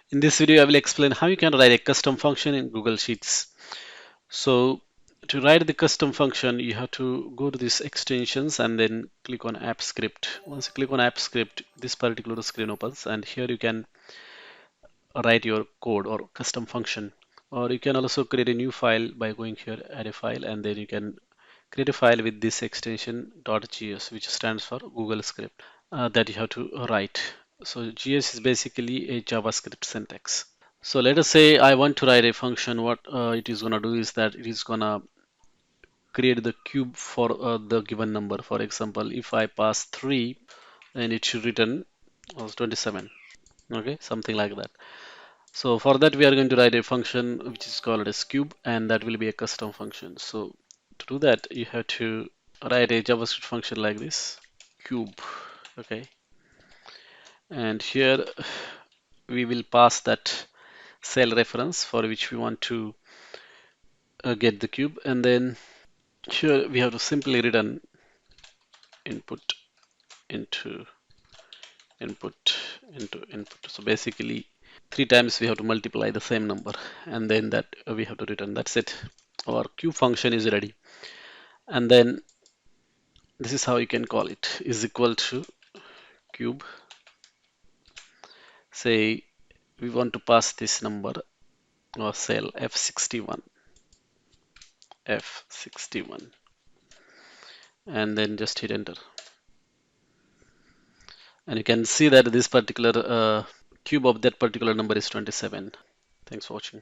In this video, I will explain how you can write a custom function in Google Sheets. So to write the custom function, you have to go to these extensions and then click on App Script. Once you click on App Script, this particular screen opens, and here you can write your code or custom function. Or you can also create a new file by going here, add a file, and then you can create a file with this extension .gs, which stands for Google Script, that you have to write. So GS is basically a JavaScript syntax. So let us say I want to write a function. What it is gonna do is that it is gonna create the cube for the given number. For example, if I pass 3, then it should return 27. Okay, something like that. So for that, we are going to write a function which is called as cube, and that will be a custom function. So to do that, you have to write a JavaScript function like this, cube. Okay, and here we will pass that cell reference for which we want to get the cube, and then here we have to simply return input into input into input. So basically, 3 times we have to multiply the same number, and then that we have to return. That's it. Our cube function is ready. And then this is how you can call it, is equal to cube. Say we want to pass this number or cell F61, and then just hit enter. And you can see that this particular cube of that particular number is 27. Thanks for watching.